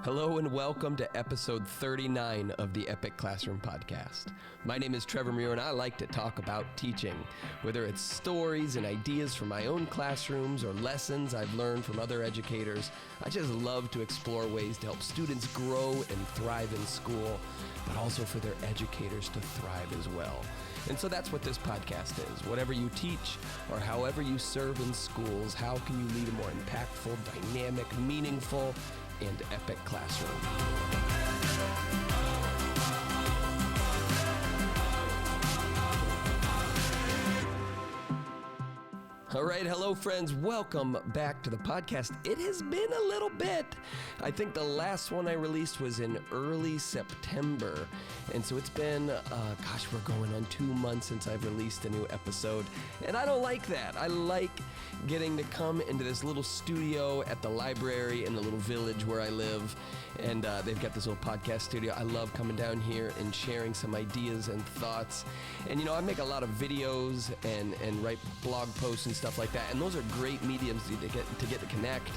Hello and welcome to episode 39 of the Epic Classroom Podcast. My name is Trevor Muir and I like to talk about teaching, whether it's stories and ideas from my own classrooms or lessons I've learned from other educators. I just love to explore ways to help students grow and thrive in school, but also for their educators to thrive as well. And so that's what this podcast is. Whatever you teach or however you serve in schools, how can you lead a more impactful, dynamic, meaningful, and epic classroom? All right, hello friends, welcome back to the podcast. It has been a little bit. I think the last one I released was in early September. And so it's been, we're going on 2 months since I've released a new episode. And I don't like that. I like getting to come into this little studio at the library in the little village where I live. And they've got this little podcast studio. I love coming down here and sharing some ideas and thoughts. And, I make a lot of videos and write blog posts and stuff like that. And those are great mediums to get to connect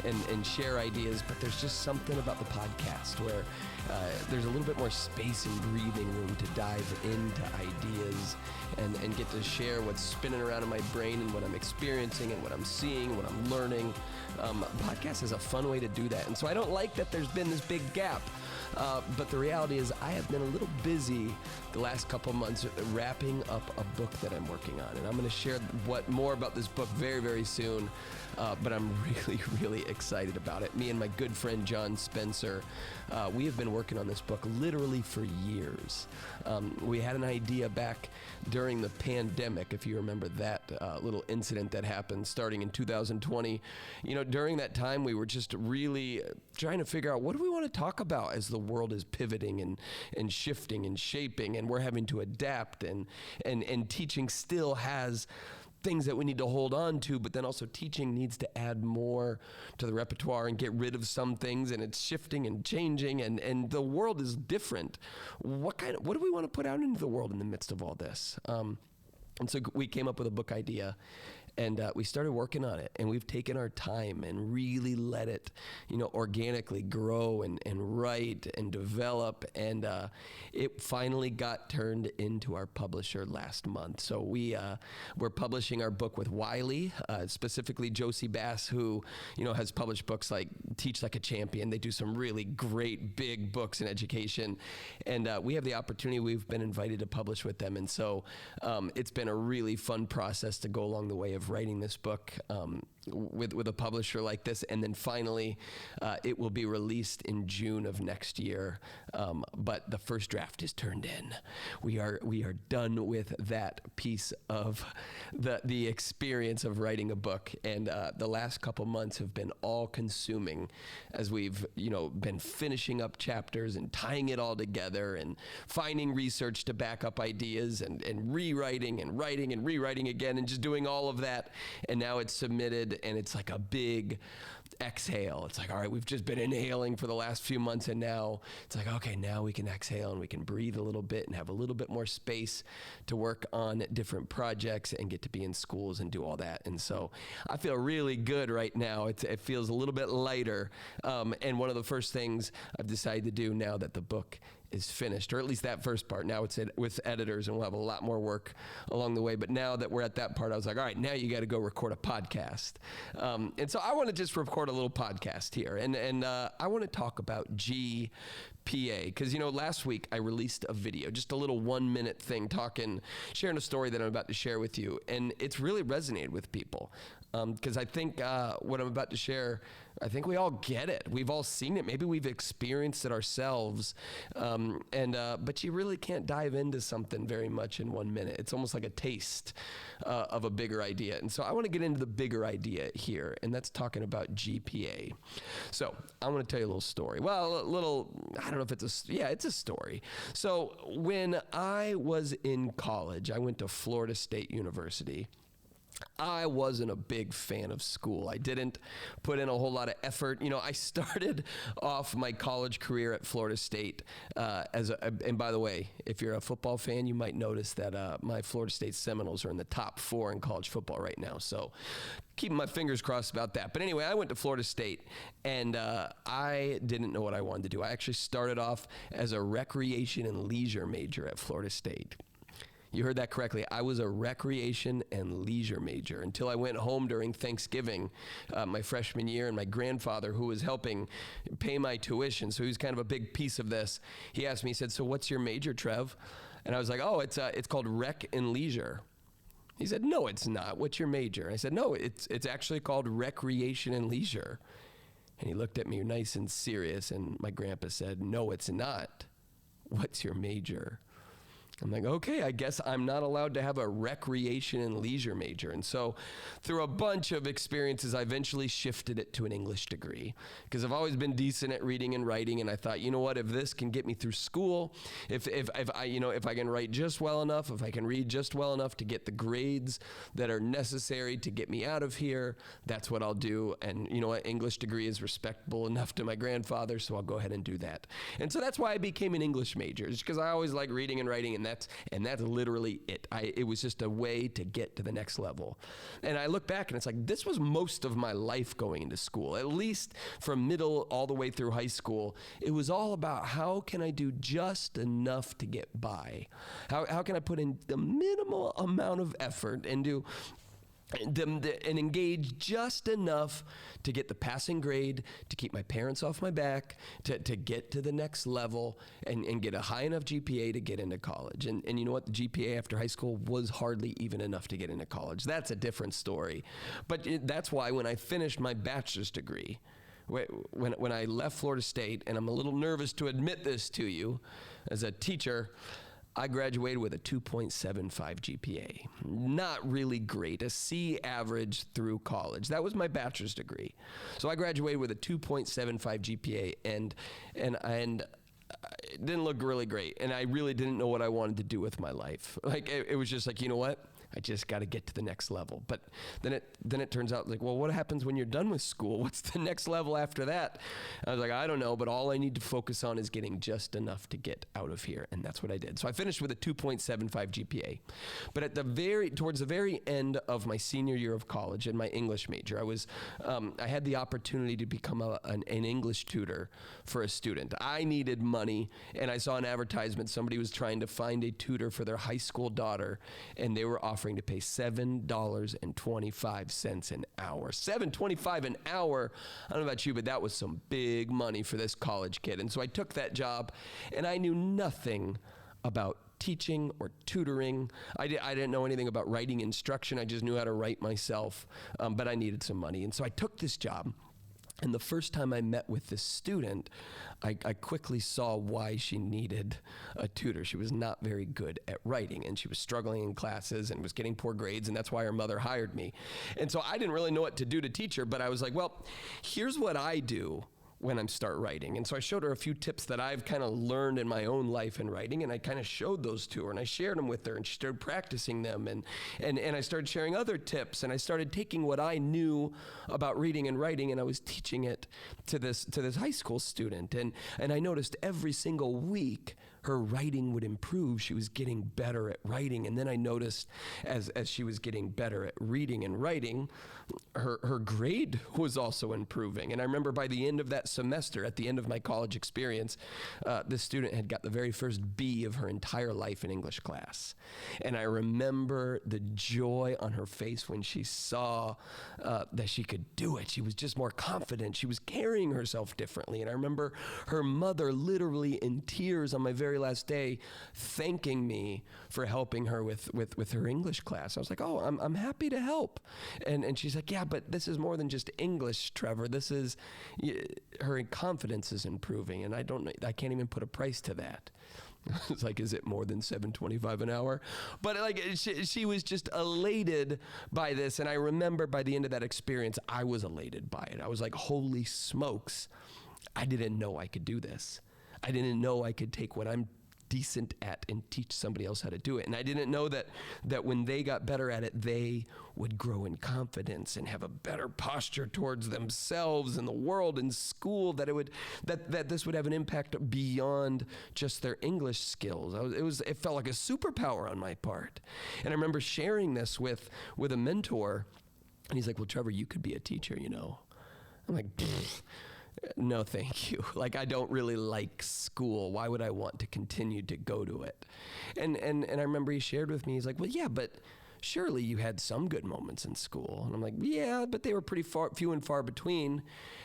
and share ideas. But there's just something about the podcast where there's a little bit more space and breathing room to dive into ideas and get to share what's spinning around in my brain and what I'm experiencing and what I'm seeing, what I'm learning. Podcast is a fun way to do that. And so I don't like that there's been this big gap. But the reality is I have been a little busy the last couple months wrapping up a book that I'm working on. And I'm going to share more about this book very, very soon. But I'm really, really excited about it. Me and my good friend John Spencer, we have been working on this book literally for years. We had an idea back during the pandemic, if you remember that little incident that happened starting in 2020. During that time, we were just really trying to figure out what do we want to talk about as the world is pivoting and shifting and shaping, and we're having to adapt, and teaching still has things that we need to hold on to, but then also teaching needs to add more to the repertoire and get rid of some things, and it's shifting and changing, and the world is different. What do we want to put out into the world in the midst of all this? And so we came up with a book idea, and we started working on it, and we've taken our time and really let it, organically grow and write and develop, and it finally got turned into our publisher last month. So we're publishing our book with Wiley, specifically Josie Bass, who has published books like Teach Like a Champion. They do some really great big books in education, and we have the opportunity. We've been invited to publish with them, and so it's been a really fun process to go along the way of writing this book with a publisher like this, and then finally it will be released in June of next year. But the first draft is turned in. We are done with that piece of the experience of writing a book, and the last couple months have been all consuming as we've been finishing up chapters and tying it all together and finding research to back up ideas and rewriting and writing and rewriting again and just doing all of that. And now it's submitted, and it's like a big exhale. It's like, all right, we've just been inhaling for the last few months, and now it's like, okay, now we can exhale and we can breathe a little bit and have a little bit more space to work on different projects and get to be in schools and do all that. And so I feel really good right now. It feels a little bit lighter. And one of the first things I've decided to do now that the book is finished, or at least that first part. Now it's with editors, and we'll have a lot more work along the way. But now that we're at that part, I was like, all right, now you got to go record a podcast. And so I want to just record a little podcast here. And I want to talk about GPA, because, last week I released a video, just a little 1-minute thing sharing a story that I'm about to share with you. And it's really resonated with people. Because I think what I'm about to share, I think we all get it. We've all seen it. Maybe we've experienced it ourselves. But you really can't dive into something very much in 1 minute. It's almost like a taste of a bigger idea. And so I want to get into the bigger idea here, and that's talking about GPA. So I want to tell you a little story. Well, I don't know if it's a story. So when I was in college, I went to Florida State University. I wasn't a big fan of school. I didn't put in a whole lot of effort. I started off my college career at Florida State and by the way, if you're a football fan, you might notice that my Florida State Seminoles are in the top 4 in college football right now. So keeping my fingers crossed about that. But anyway, I went to Florida State, and I didn't know what I wanted to do. I actually started off as a recreation and leisure major at Florida State. You heard that correctly. I was a recreation and leisure major until I went home during Thanksgiving my freshman year, and my grandfather, who was helping pay my tuition, so he was kind of a big piece of this, he asked me, he said, "So what's your major, Trev?" And I was like, "Oh, it's called Rec and Leisure." He said, "No, it's not. What's your major?" I said, "No, it's actually called Recreation and Leisure." And he looked at me nice and serious, and my grandpa said, "No, it's not. What's your major?" I'm like, okay, I guess I'm not allowed to have a recreation and leisure major. And so through a bunch of experiences, I eventually shifted it to an English degree because I've always been decent at reading and writing. And I thought, you know what, if this can get me through school, if I can write just well enough, if I can read just well enough to get the grades that are necessary to get me out of here, that's what I'll do. And you know what, English degree is respectable enough to my grandfather, so I'll go ahead and do that. And so that's why I became an English major, just because I always like reading and writing, and that's literally it. It was just a way to get to the next level. And I look back and it's like, this was most of my life going into school, at least from middle all the way through high school. It was all about how can I do just enough to get by? How can I put in the minimal amount of effort and do and engage just enough to get the passing grade, to keep my parents off my back, to get to the next level and get a high enough GPA to get into college. And you know what? The GPA after high school was hardly even enough to get into college. That's a different story. But that's why when I finished my bachelor's degree, when I left Florida State, and I'm a little nervous to admit this to you as a teacher, I graduated with a 2.75 GPA. Not really great, a C average through college. That was my bachelor's degree. So I graduated with a 2.75 GPA, and it didn't look really great. And I really didn't know what I wanted to do with my life. Like it was just like, you know what? I just got to get to the next level. But then it turns out like, well, what happens when you're done with school? What's the next level after that? I was like, I don't know, but all I need to focus on is getting just enough to get out of here. And that's what I did. So I finished with a 2.75 GPA. But towards the very end of my senior year of college in my English major, I had the opportunity to become an English tutor for a student. I needed money, and I saw an advertisement. Somebody was trying to find a tutor for their high school daughter, and they were offering to pay $7.25 an hour. $7.25 an hour. I don't know about you, but that was some big money for this college kid. And so I took that job, and I knew nothing about teaching or tutoring. I didn't know anything about writing instruction. I just knew how to write myself, but I needed some money. And so I took this job. And the first time I met with this student, I quickly saw why she needed a tutor. She was not very good at writing, and she was struggling in classes and was getting poor grades, and that's why her mother hired me. And so I didn't really know what to do to teach her, but I was like, well, here's what I do when I start writing. And so I showed her a few tips that I've kind of learned in my own life in writing, and I kind of showed those to her, and I shared them with her, and she started practicing them, and I started sharing other tips, and I started taking what I knew about reading and writing, and I was teaching it to this high school student, and I noticed every single week her writing would improve. She was getting better at writing. And then I noticed as she was getting better at reading and writing, her grade was also improving. And I remember by the end of that semester, at the end of my college experience, this student had got the very first B of her entire life in English class. And I remember the joy on her face when she saw that she could do it. She was just more confident. She was carrying herself differently. And I remember her mother literally in tears on my very last day thanking me for helping her with her English class. I was like, oh, I'm happy to help. And she's like, yeah, but this is more than just English, Trevor. This is, her confidence is improving, and I can't even put a price to that. It's like, is it more than $7.25 an hour? But like, she was just elated by this. And I remember by the end of that experience, I was elated by it. I was like, holy smokes, I didn't know I could do this. I didn't know I could take what I'm decent at and teach somebody else how to do it. And I didn't know that when they got better at it, they would grow in confidence and have a better posture towards themselves and the world and school, that this would have an impact beyond just their English skills. It felt like a superpower on my part. And I remember sharing this with a mentor, and he's like, well, Trevor, you could be a teacher, you know. I'm like, no, thank you. Like, I don't really like school. Why would I want to continue to go to it? And I remember he shared with me, he's like, well, yeah, but surely you had some good moments in school. And I'm like, yeah, but they were pretty few and far between.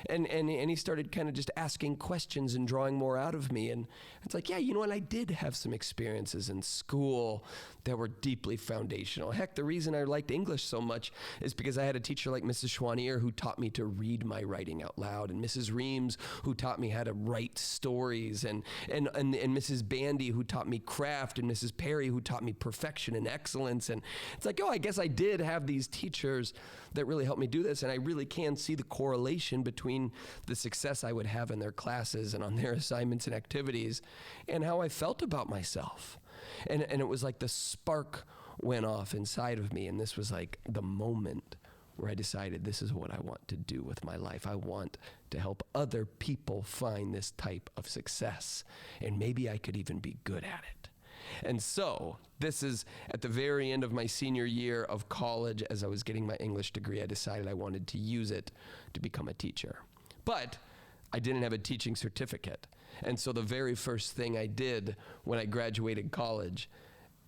And he started kind of just asking questions and drawing more out of me. And it's like, yeah, you know what? I did have some experiences in school that were deeply foundational. Heck, the reason I liked English so much is because I had a teacher like Mrs. Schwanier who taught me to read my writing out loud, and Mrs. Reams who taught me how to write stories, and Mrs. Bandy who taught me craft, and Mrs. Perry who taught me perfection and excellence. And it's like, oh, I guess I did have these teachers that really helped me do this, and I really can see the correlation between the success I would have in their classes and on their assignments and activities and how I felt about myself. And it was like the spark went off inside of me, and this was like the moment where I decided this is what I want to do with my life. I want to help other people find this type of success, and maybe I could even be good at it. And so this is at the very end of my senior year of college. As I was getting my English degree, I decided I wanted to use it to become a teacher. But I didn't have a teaching certificate. And so the very first thing I did when I graduated college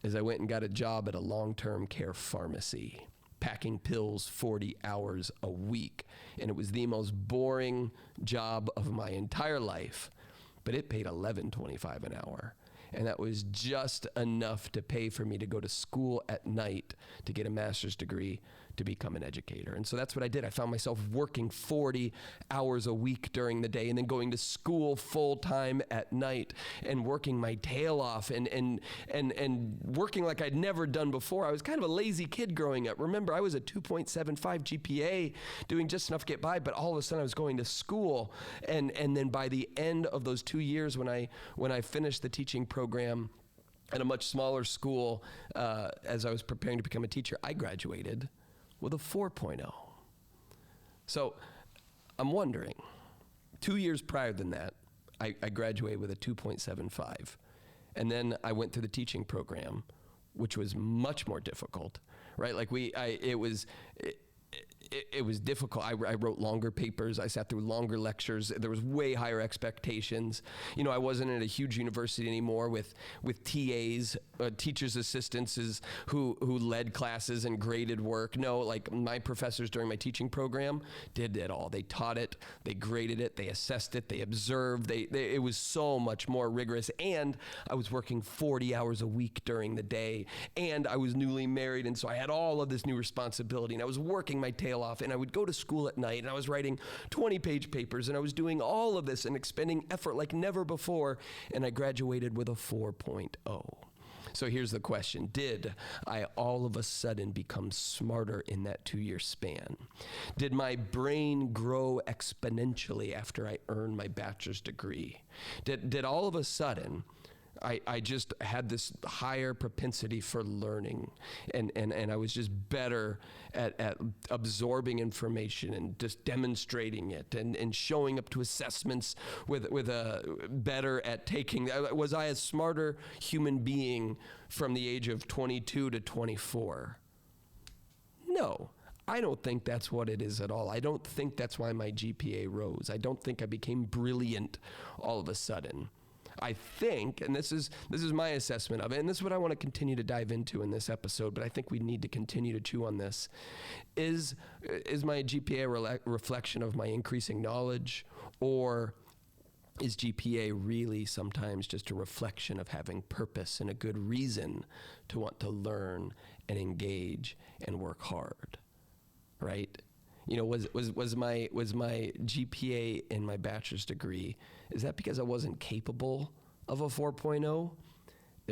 is I went and got a job at a long-term care pharmacy, packing pills 40 hours a week. And it was the most boring job of my entire life, but it paid $11.25 an hour. And that was just enough to pay for me to go to school at night to get a master's degree to become an educator. And so that's what I did. I found myself working 40 hours a week during the day and then going to school full time at night and working my tail off and working like I'd never done before. I was kind of a lazy kid growing up. Remember, I was a 2.75 GPA, doing just enough to get by, but all of a sudden I was going to school. And then by the end of those 2 years when I finished the teaching program at a much smaller school, as I was preparing to become a teacher, I graduated with a 4.0. So I'm wondering, 2 years prior than that, I graduated with a 2.75. And then I went through the teaching program, which was much more difficult, right? Like it was difficult. I wrote longer papers. I sat through longer lectures. There was way higher expectations. You know, I wasn't at a huge university anymore with TAs, teachers' assistants who led classes and graded work. No, like my professors during my teaching program did it all. They taught it, they graded it, they assessed it, they observed. It was so much more rigorous. And I was working 40 hours a week during the day. And I was newly married, and so I had all of this new responsibility. And I was working my tail off, and I would go to school at night, and I was writing 20-page papers, and I was doing all of this and expending effort like never before, and I graduated with a 4.0. So here's the question. Did I all of a sudden become smarter in that 2-year span? Did my brain grow exponentially after I earned my bachelor's degree? Did all of a sudden I just had this higher propensity for learning, and I was just better at absorbing information and just demonstrating it and showing up to assessments with a better at taking. Was I a smarter human being from the age of 22 to 24? No. I don't think that's what it is at all. I don't think that's why my GPA rose. I don't think I became brilliant all of a sudden. I think, and this is my assessment of it, and this is what I want to continue to dive into in this episode, but I think we need to continue to chew on this, is my GPA a reflection of my increasing knowledge, or is GPA really sometimes just a reflection of having purpose and a good reason to want to learn and engage and work hard, right? You know, was my GPA in my bachelor's degree, is that because I wasn't capable of a 4.0?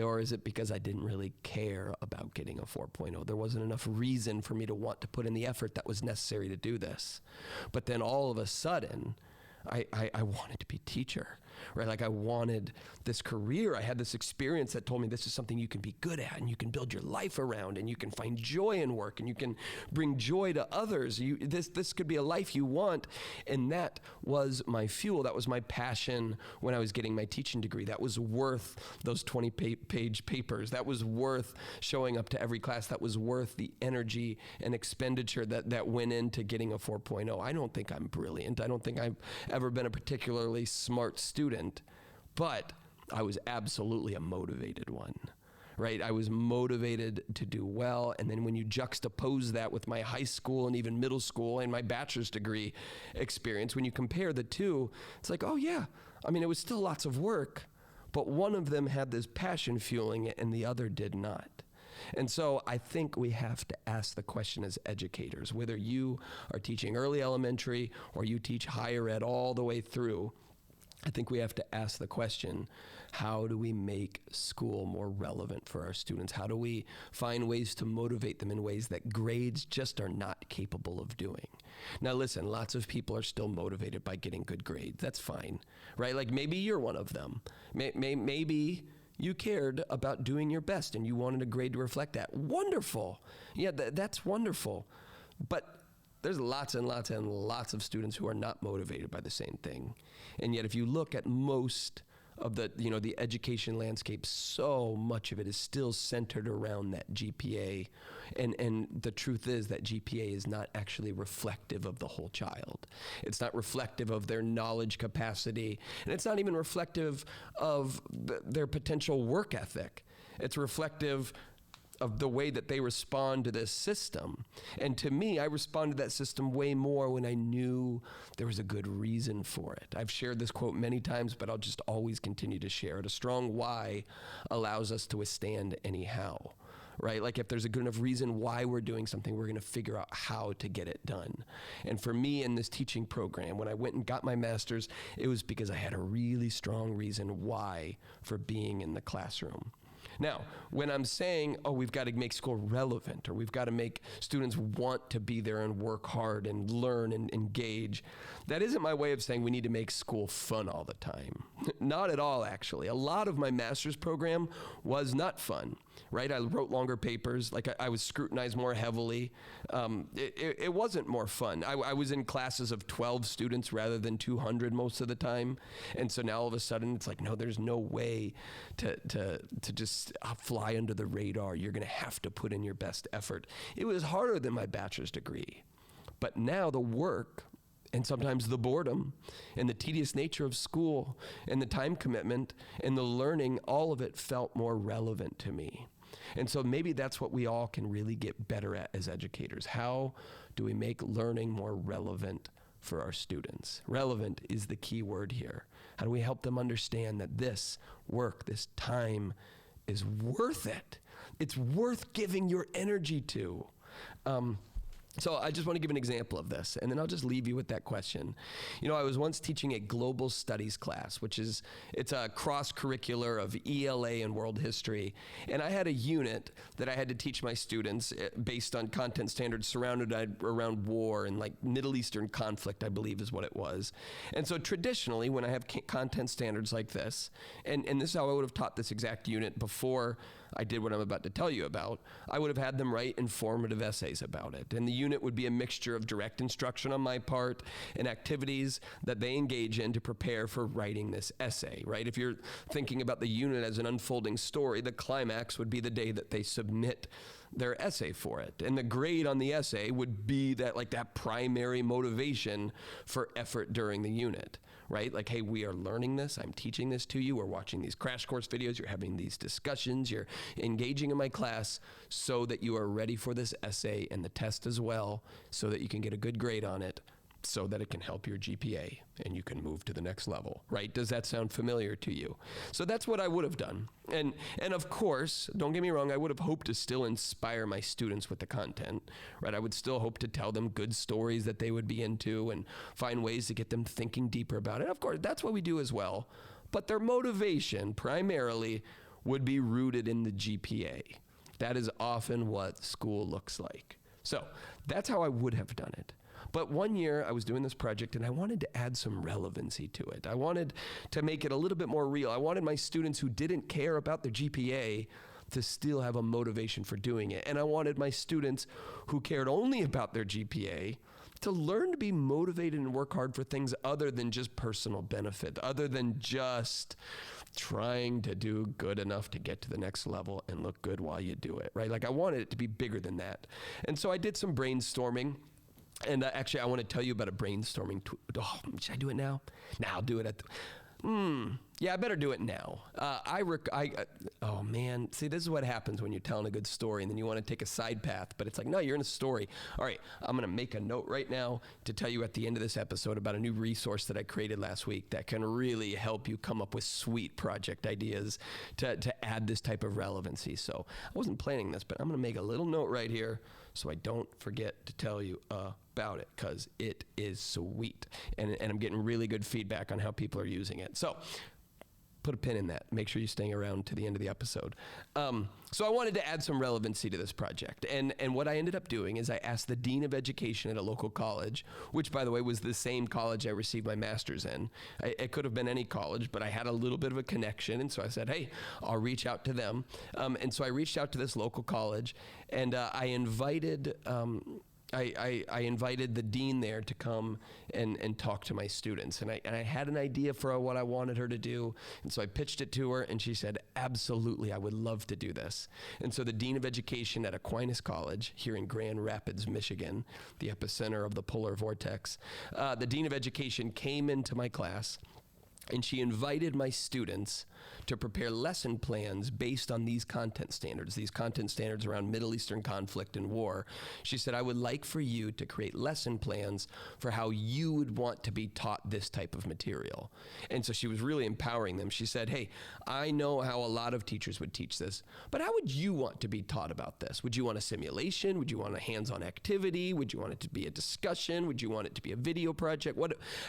Or is it because I didn't really care about getting a 4.0? There wasn't enough reason for me to want to put in the effort that was necessary to do this. But then all of a sudden, I wanted to be a teacher. right? Like I wanted this career. I had this experience that told me this is something you can be good at and you can build your life around and you can find joy in work and you can bring joy to others. This could be a life you want. And that was my fuel. That was my passion when I was getting my teaching degree. That was worth those 20-page papers. That was worth showing up to every class. That was worth the energy and expenditure that went into getting a 4.0. I don't think I'm brilliant. I don't think I've ever been a particularly smart student, but I was absolutely a motivated one, right? I was motivated to do well. And then when you juxtapose that with my high school and even middle school and my bachelor's degree experience, when you compare the two, it's like, oh yeah, I mean, it was still lots of work, but one of them had this passion fueling it and the other did not. And so I think we have to ask the question as educators, whether you are teaching early elementary or you teach higher ed all the way through, I think we have to ask the question, how do we make school more relevant for our students? How do we find ways to motivate them in ways that grades just are not capable of doing? Now listen, lots of people are still motivated by getting good grades. That's fine, right? Like maybe you're one of them. Maybe you cared about doing your best and you wanted a grade to reflect that. Wonderful. Yeah, that's wonderful. But there's lots and lots and lots of students who are not motivated by the same thing. And yet if you look at most of the education landscape, so much of it is still centered around that GPA. And the truth is that GPA is not actually reflective of the whole child. It's not reflective of their knowledge capacity. And it's not even reflective of their potential work ethic. It's reflective of the way that they respond to this system. And to me, I responded to that system way more when I knew there was a good reason for it. I've shared this quote many times, but I'll just always continue to share it. A strong why allows us to withstand any how, right? Like if there's a good enough reason why we're doing something, we're gonna figure out how to get it done. And for me in this teaching program, when I went and got my master's, it was because I had a really strong reason why for being in the classroom. Now, when I'm saying, oh, we've got to make school relevant, or we've got to make students want to be there and work hard and learn and engage, that isn't my way of saying we need to make school fun all the time. Not at all, actually. A lot of my master's program was not fun, right? I wrote longer papers, like I was scrutinized more heavily. It wasn't more fun. I was in classes of 12 students rather than 200 most of the time. And so now all of a sudden it's like, no, there's no way to just fly under the radar. You're gonna have to put in your best effort. It was harder than my bachelor's degree. But now the work, and sometimes the boredom and the tedious nature of school and the time commitment and the learning, all of it felt more relevant to me. And so maybe that's what we all can really get better at as educators. How do we make learning more relevant for our students? Relevant is the key word here. How do we help them understand that this work, this time is worth it? It's worth giving your energy to. So I just want to give an example of this, and then I'll just leave you with that question. You know, I was once teaching a global studies class, it's a cross-curricular of ELA and world history, and I had a unit that I had to teach my students based on content standards surrounded around war and like Middle Eastern conflict, I believe is what it was. And so traditionally, when I have content standards like this, and this is how I would have taught this exact unit before I did what I'm about to tell you about, I would have had them write informative essays about it. And the unit would be a mixture of direct instruction on my part and activities that they engage in to prepare for writing this essay, right? If you're thinking about the unit as an unfolding story, the climax would be the day that they submit their essay for it. And the grade on the essay would be that primary motivation for effort during the unit, right? Like, hey, we are learning this. I'm teaching this to you. We're watching these crash course videos. You're having these discussions. You're engaging in my class so that you are ready for this essay and the test as well, so that you can get a good grade on it, so that it can help your GPA and you can move to the next level, right? Does that sound familiar to you? So that's what I would have done. And of course, don't get me wrong, I would have hoped to still inspire my students with the content, right? I would still hope to tell them good stories that they would be into and find ways to get them thinking deeper about it. Of course, that's what we do as well. But their motivation primarily would be rooted in the GPA. That is often what school looks like. So that's how I would have done it. But one year I was doing this project and I wanted to add some relevancy to it. I wanted to make it a little bit more real. I wanted my students who didn't care about their GPA to still have a motivation for doing it. And I wanted my students who cared only about their GPA to learn to be motivated and work hard for things other than just personal benefit, other than just trying to do good enough to get to the next level and look good while you do it, right? Like I wanted it to be bigger than that. And so I did some brainstorming. And actually, I want to tell you about a brainstorming should I do it now? Now I'll do it at the... Yeah, I better do it now. Oh man, see, this is what happens when you're telling a good story and then you want to take a side path, but it's like, no, you're in a story. All right, I'm going to make a note right now to tell you at the end of this episode about a new resource that I created last week that can really help you come up with sweet project ideas to add this type of relevancy. So I wasn't planning this, but I'm going to make a little note right here so I don't forget to tell you about it, because it is sweet. And I'm getting really good feedback on how people are using it. So put a pin in that. Make sure you're staying around to the end of the episode. So I wanted to add some relevancy to this project. And what I ended up doing is I asked the Dean of Education at a local college, which, by the way, was the same college I received my master's in. It could have been any college, but I had a little bit of a connection. And so I said, hey, I'll reach out to them. And so I reached out to this local college, and I invited... I invited the dean there to come and talk to my students. And I had an idea for what I wanted her to do. And so I pitched it to her, and she said, absolutely, I would love to do this. And so the Dean of Education at Aquinas College here in Grand Rapids, Michigan, the epicenter of the polar vortex, the Dean of Education came into my class, and she invited my students to prepare lesson plans based on these content standards around Middle Eastern conflict and war. She said, I would like for you to create lesson plans for how you would want to be taught this type of material. And so she was really empowering them. She said, hey, I know how a lot of teachers would teach this, but how would you want to be taught about this? Would you want a simulation? Would you want a hands-on activity? Would you want it to be a discussion? Would you want it to be a video project?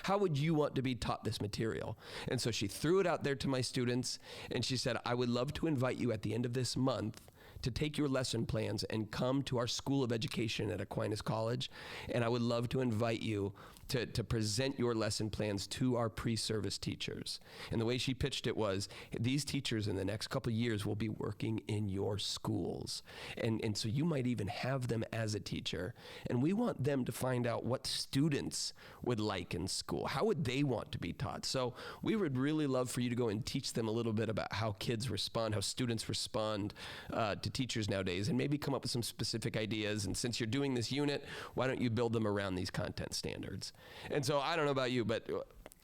How would you want to be taught this material? And so she threw it out there to my students, and she said, I would love to invite you at the end of this month to take your lesson plans and come to our School of Education at Aquinas College, and I would love to invite you to present your lesson plans to our pre-service teachers. And the way she pitched it was, these teachers in the next couple of years will be working in your schools. And so you might even have them as a teacher. And we want them to find out what students would like in school. How would they want to be taught? So we would really love for you to go and teach them a little bit about how kids respond, how students respond to teachers nowadays, and maybe come up with some specific ideas. And since you're doing this unit, why don't you build them around these content standards? And so I don't know about you, but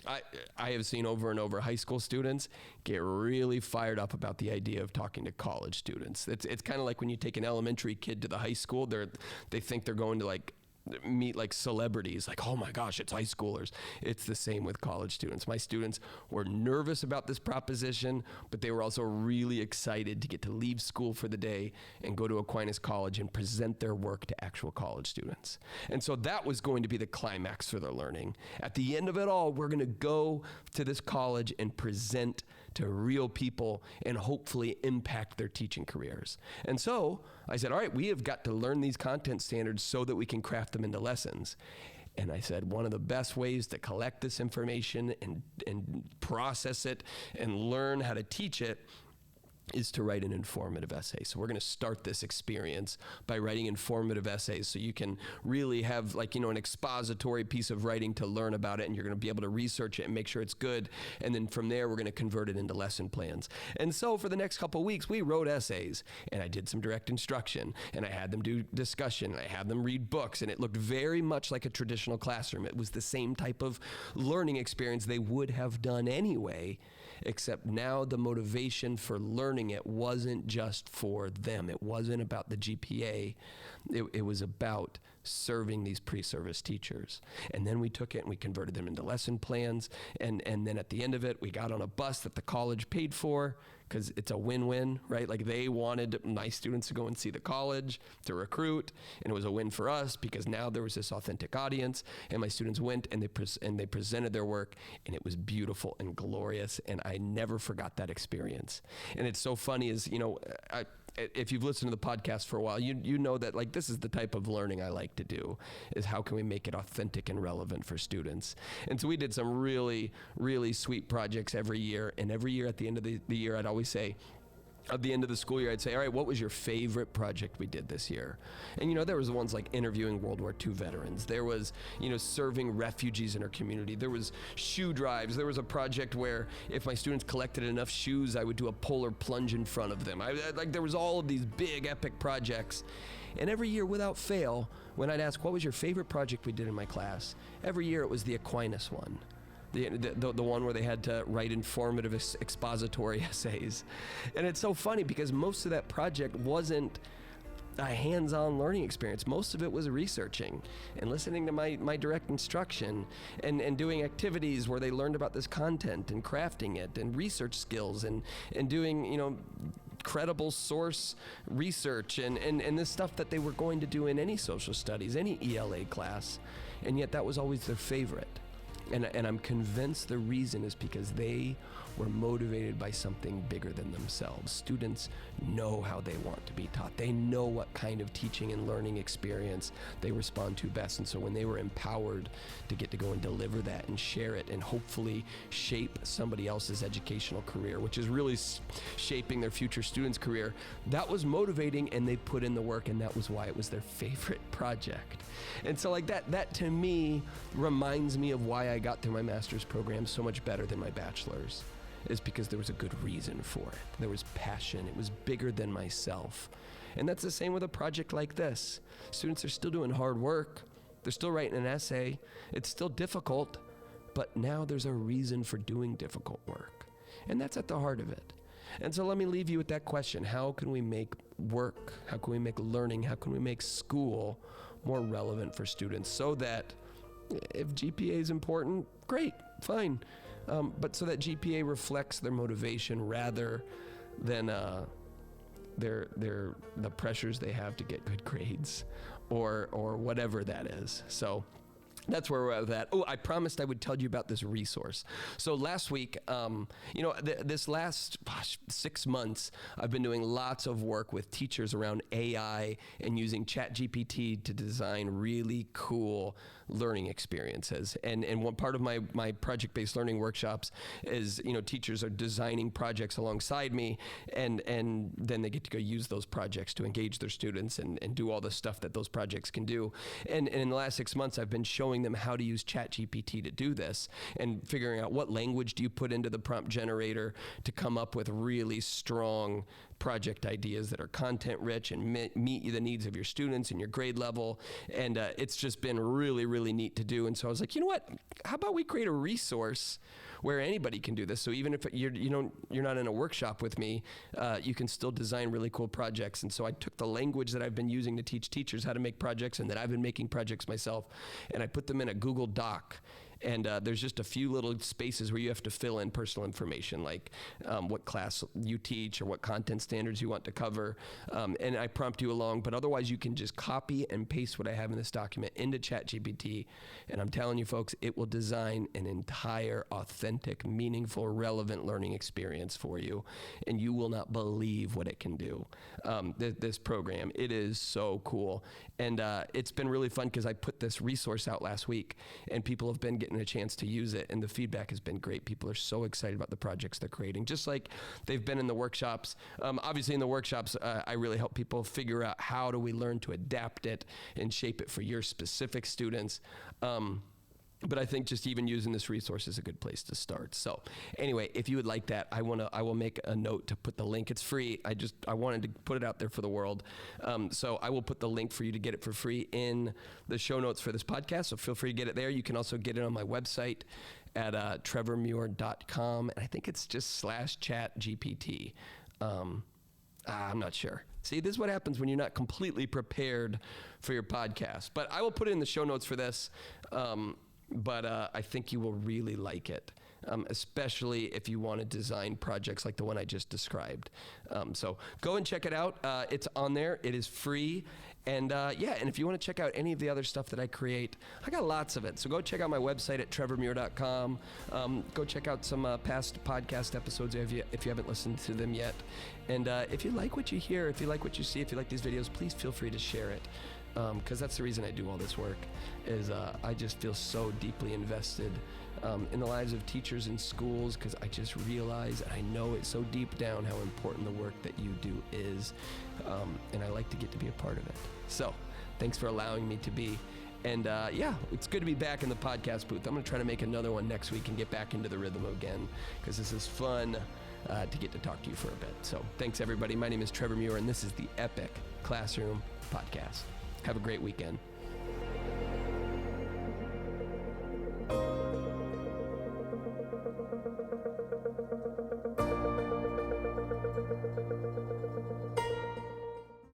I have seen over and over high school students get really fired up about the idea of talking to college students. It's kind of like when you take an elementary kid to the high school, they think they're going to meet celebrities, oh my gosh, it's high schoolers. It's the same with college students. My students were nervous about this proposition, but they were also really excited to get to leave school for the day and go to Aquinas College and present their work to actual college students. And so that was going to be the climax for their learning. At the end of it all, we're going to go to this college and present to real people and hopefully impact their teaching careers. And so I said, all right, we have got to learn these content standards so that we can craft them into lessons. And I said, one of the best ways to collect this information and process it and learn how to teach it is to write an informative essay. So we're going to start this experience by writing informative essays, so you can really have an expository piece of writing to learn about it, and you're going to be able to research it and make sure it's good. And then from there, we're going to convert it into lesson plans. And so for the next couple of weeks, we wrote essays, and I did some direct instruction, and I had them do discussion, and I had them read books, and it looked very much like a traditional classroom. It was the same type of learning experience they would have done anyway, except now the motivation for learning it wasn't just for them. It wasn't about the GPA. It was about serving these pre-service teachers. And then we took it and we converted them into lesson plans. And then at the end of it, we got on a bus that the college paid for, because it's a win-win, right? They wanted my students to go and see the college, to recruit, and it was a win for us because now there was this authentic audience, and my students went and they presented their work, and it was beautiful and glorious, and I never forgot that experience. And it's so funny is, if you've listened to the podcast for a while, you know that like this is the type of learning I like to do, is how can we make it authentic and relevant for students. And so we did some really, really sweet projects every year. And every year at the end of the year, I'd always say, at the end of the school year, I'd say, all right, what was your favorite project we did this year? And, there was the ones like interviewing World War II veterans. There was, serving refugees in our community. There was shoe drives. There was a project where if my students collected enough shoes, I would do a polar plunge in front of them. There was all of these big epic projects. And every year, without fail, when I'd ask, what was your favorite project we did in my class? Every year it was the Aquinas one. The one where they had to write informative expository essays. And it's so funny because most of that project wasn't a hands-on learning experience. Most of it was researching and listening to my direct instruction and doing activities where they learned about this content and crafting it and research skills and doing, credible source research and this stuff that they were going to do in any social studies, any ELA class. And yet that was always their favorite. And I'm convinced the reason is because they were motivated by something bigger than themselves. Students know how they want to be taught. They know what kind of teaching and learning experience they respond to best. And so when they were empowered to get to go and deliver that and share it and hopefully shape somebody else's educational career, which is really shaping their future students' career, that was motivating, and they put in the work, and that was why it was their favorite project. And so like that to me reminds me of why I got through my master's program so much better than my bachelor's, is because there was a good reason for it. There was passion. It was bigger than myself. And that's the same with a project like this. Students are still doing hard work. They're still writing an essay. It's still difficult, but now there's a reason for doing difficult work. And that's at the heart of it. And so let me leave you with that question. How can we make work? How can we make learning? How can we make school more relevant for students so that if GPA is important, great, fine. But so that GPA reflects their motivation rather than the pressures they have to get good grades or whatever that is. So that's where we're at with that. Oh, I promised I would tell you about this resource. So last week, this last 6 months, I've been doing lots of work with teachers around AI and using ChatGPT to design really cool learning experiences. And one part of my project-based learning workshops is, teachers are designing projects alongside me, and then they get to go use those projects to engage their students and do all the stuff that those projects can do. And in the last 6 months, I've been showing them how to use ChatGPT to do this and figuring out what language do you put into the prompt generator to come up with really strong project ideas that are content rich and meet the needs of your students and your grade level. And it's just been really, really neat to do. And so I was like, you know what, how about we create a resource where anybody can do this? So even if you're not in a workshop with me, you can still design really cool projects. And so I took the language that I've been using to teach teachers how to make projects and that I've been making projects myself, and I put them in a Google Doc. And there's just a few little spaces where you have to fill in personal information, like what class you teach or what content standards you want to cover. And I prompt you along, but otherwise you can just copy and paste what I have in this document into ChatGPT. And I'm telling you folks, it will design an entire authentic, meaningful, relevant learning experience for you. And you will not believe what it can do. This program, it is so cool. And it's been really fun because I put this resource out last week and people have been getting a chance to use it, and the feedback has been great. People are so excited about the projects they're creating, just like they've been in the workshops. Obviously in the workshops, I really help people figure out how do we learn to adapt it and shape it for your specific students. But I think just even using this resource is a good place to start. So anyway, if you would like that, I will make a note to put the link. It's free. I wanted to put it out there for the world. So I will put the link for you to get it for free in the show notes for this podcast. So feel free to get it there. You can also get it on my website at trevormuir.com. And I think it's just /ChatGPT. I'm not sure. See, this is what happens when you're not completely prepared for your podcast. But I will put it in the show notes for this. But I think you will really like it. especially if you want to design projects like the one I just described. So go and check it out. It's on there. It is free. And and if you want to check out any of the other stuff that I create, I got lots of it. So go check out my website at trevormuir.com. Go check out some past podcast episodes if you haven't listened to them yet. And if you like what you hear, if you like what you see, if you like these videos, please feel free to share it. Because that's the reason I do all this work, is I just feel so deeply invested in the lives of teachers in schools, because I just realize, and I know it so deep down, how important the work that you do is, and I like to get to be a part of it. So thanks for allowing me to be. And it's good to be back in the podcast booth. I'm going to try to make another one next week and get back into the rhythm again, because this is fun to get to talk to you for a bit. So thanks, everybody. My name is Trevor Muir, and this is the Epic Classroom Podcast. Have a great weekend.